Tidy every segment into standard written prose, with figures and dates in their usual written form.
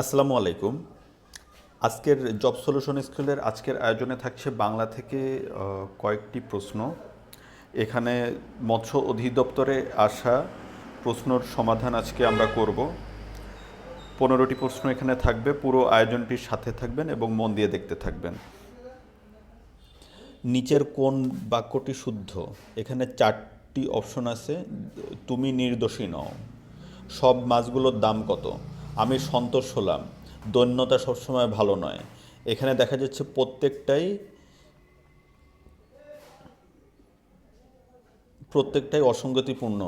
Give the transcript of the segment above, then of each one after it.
আসসালামু আলাইকুম। আজকের জব সলিউশন স্কুলের আজকের আয়োজনে থাকছে বাংলা থেকে কয়েকটি প্রশ্ন। এখানে মৎস্য অধিদপ্তরে আসা প্রশ্নর সমাধান আজকে আমরা করব। 15টি প্রশ্ন এখানে থাকবে, পুরো আয়োজনটির সাথে থাকবেন এবং মন দিয়ে দেখতে থাকবেন। নিচের কোন বাক্যটি শুদ্ধ? এখানে 4টি অপশন আছে। তুমি নির্দোষী নও, সব মাছগুলোর দাম কত, আমি সন্তোষ হলাম, দৈন্যতা সবসময় ভালো নয়। এখানে দেখা যাচ্ছে প্রত্যেকটাই অসঙ্গতিপূর্ণ।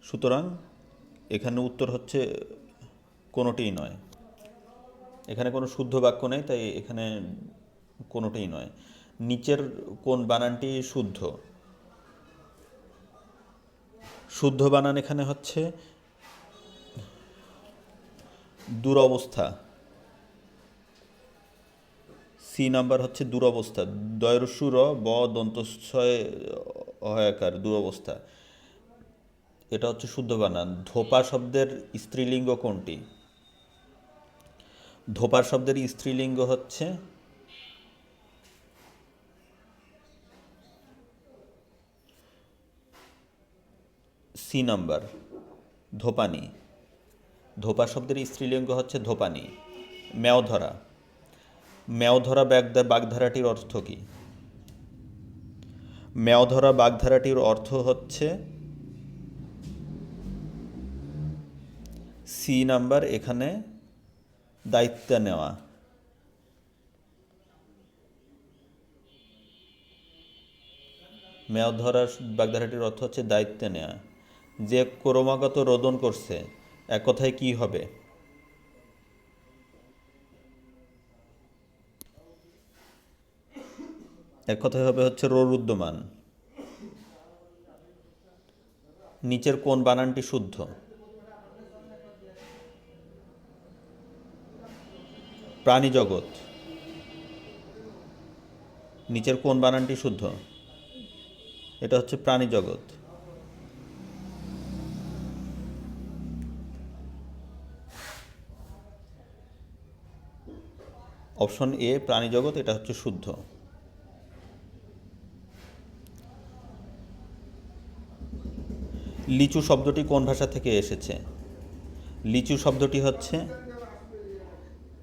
সুতরাং এখানে উত্তর হচ্ছে কোনোটিই নয়। এখানে কোনো শুদ্ধ বাক্য নেই, তাই এখানে কোনোটিই নয়। নিচের কোন বানানটি শুদ্ধ? শুদ্ধ বানান এখানে হচ্ছে দুরবস্থা। সি নাম্বার হচ্ছে দুরবস্থা। দয়রস্যুর ব দন্তস্বয় হয়াকার দুরবস্থা, এটা হচ্ছে শুদ্ধ বানান। ধোপা শব্দের স্ত্রীলিঙ্গ কোনটি? ধোপা শব্দের স্ত্রীলিঙ্গ হচ্ছে সি নাম্বার, ধোপানি। ধোপা শব্দের স্ত্রীলিঙ্গ হচ্ছে ধোপানি। ম্যাওধরা। ম্যাওধরা বাগধারাটির অর্থ কী? ম্যাওধরা বাগধারাটির অর্থ হচ্ছে সি নাম্বার, এখানে দায়িত্ব নেওয়া। ম্যাওধরা বাগধারাটির অর্থ হচ্ছে দায়িত্ব নেওয়া। যে ক্রমাগত রোদন করছে, এক কথায় কি হবে? এক কথায় হবে হচ্ছে রোরুদ্যমান। নিচের কোন বানানটি শুদ্ধ? প্রাণী জগৎ। নিচের কোন বানানটি শুদ্ধ? এটা হচ্ছে প্রাণী জগৎ। অপশন এ প্রাণী জগৎ, এটা হচ্ছে শুদ্ধ। লিচু শব্দটি কোন ভাষা থেকে এসেছে? লিচু শব্দটি হচ্ছে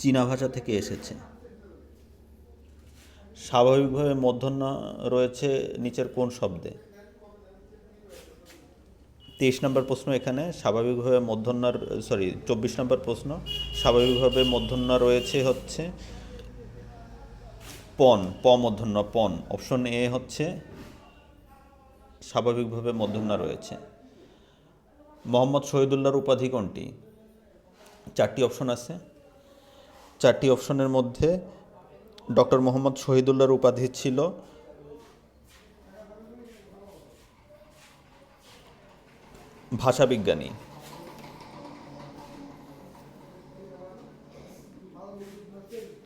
চীনা ভাষা থেকে এসেছে। স্বাভাবিকভাবে মূর্ধন্য রয়েছে নিচের কোন শব্দে? 23 নম্বর প্রশ্ন। এখানে স্বাভাবিকভাবে মূর্ধন্যর 24 নম্বর প্রশ্ন। স্বাভাবিকভাবে মূর্ধন্য রয়েছে হচ্ছে পন, মূর্ধন্য পন। অপশন এ হচ্ছে স্বাভাবিকভাবে মূর্ধন্য রয়েছে। মোহাম্মদ শহীদুল্লাহর উপাধি কোনটি? 4টি অপশন আছে। 4টি অপশনের মধ্যে ডক্টর মোহাম্মদ শহীদুল্লাহর উপাধি ছিল ভাষাবিজ্ঞানী।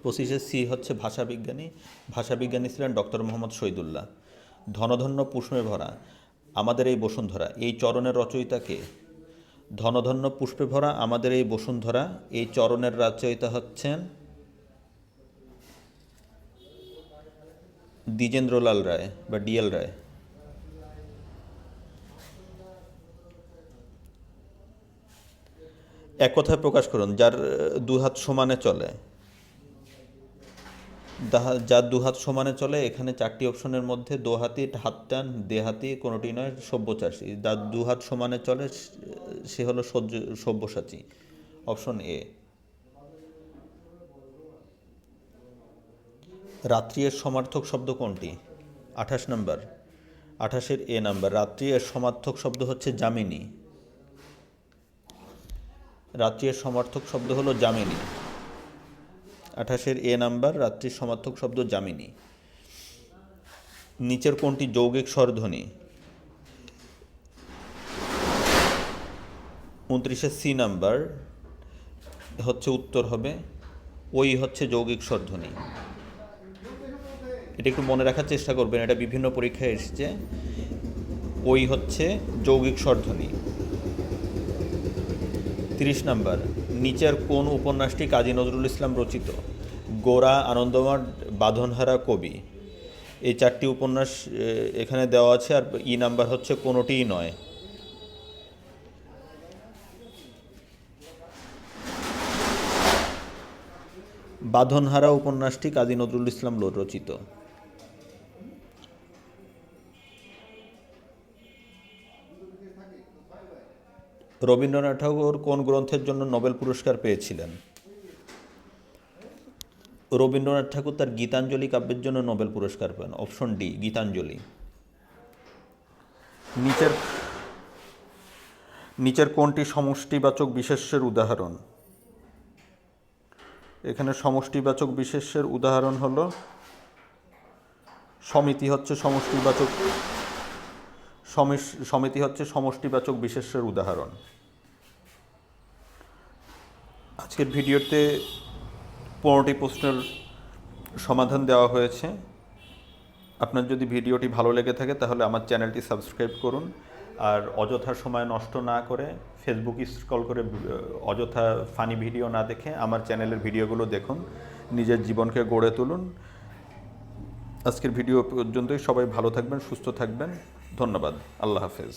25 সি হচ্ছে ভাষাবিজ্ঞানী। ভাষাবিজ্ঞানী ছিলেন ডক্টর মোহাম্মদ শহীদুল্লাহ। ধনধন্য পুষ্পে ভরা আমাদের এই বসুন্ধরা, এই চরণের রচয়িতাকে? ধনধন্য পুষ্পে ভরা আমাদের এই বসুন্ধরা, এই চরণের রচয়িতা হচ্ছেন দ্বিজেন্দ্রলাল রায় বা ডিএল রায়। এক কথায় প্রকাশ করুন। যার দুহাত সমানে চলে। যার দুহাত সমানে চলে, এখানে 4টি অপশনের মধ্যে দোহাতি, হাত টান, দেহাতি, কোনোটি নয়, সব্যসাচী। যার দুহাত সমানে চলে সে হলো সব্যসাচী। Option A. রাত্রি এর সমার্থক শব্দ কোনটি? 28 নম্বর। 28-এর এ নাম্বার। রাত্রি এর সমার্থক শব্দ হচ্ছে যামিনী। রাত্রি এর সমার্থক শব্দ হলো যামিনী। 28-এর এ নাম্বার, রাত্রির সমার্থক শব্দ যামিনী। নিচের কোনটি যৌগিক স্বরধ্বনি? 29-এর সি নাম্বার হচ্ছে উত্তর হবে। ওই হচ্ছে যৌগিক স্বরধ্বনি। এটা একটু মনে রাখার চেষ্টা করবেন, এটা বিভিন্ন পরীক্ষায় এসেছে। ওই হচ্ছে যৌগিক স্বরধ্বনি। 30 নাম্বার, নিচের কোন উপন্যাসটি কাজী নজরুল ইসলাম রচিত? গোরা, আনন্দমঠ, বাঁধনহারা, কবি। এই 4টি উপন্যাস এখানে দেওয়া আছে, আর নাম্বার হচ্ছে কোনোটিই নয়। বাঁধনহারা উপন্যাসটি কাজী নজরুল ইসলাম রচিত। রবীন্দ্রনাথ ঠাকুর কোন গ্রন্থের জন্য নোবেল পুরস্কার পেয়েছিলেন? রবীন্দ্রনাথ ঠাকুর তার গীতাঞ্জলি কাব্যের জন্য নোবেল পুরস্কার পান। Option D, Gitanjali. নিচের নিচের কোনটি সমষ্টিবাচক বিশেষ্যের উদাহরণ? এখানে সমষ্টিবাচক বিশেষ্যের উদাহরণ হলো সমিতি হচ্ছে সমষ্টিবাচক বিশেষ্যের উদাহরণ। আজকের ভিডিওতে 15টি প্রশ্নের সমাধান দেওয়া হয়েছে। আপনার যদি ভিডিওটি ভালো লেগে থাকে তাহলে আমার চ্যানেলটি সাবস্ক্রাইব করুন, আর অযথা সময় নষ্ট না করে ফেসবুক স্ক্রল করে অযথা ফানি ভিডিও না দেখে আমার চ্যানেলের ভিডিওগুলো দেখুন, নিজের জীবনকে গড়ে তুলুন। আজকের ভিডিও পর্যন্তই। সবাই ভালো থাকবেন, সুস্থ থাকবেন। ধন্যবাদ। আল্লাহ হাফেজ।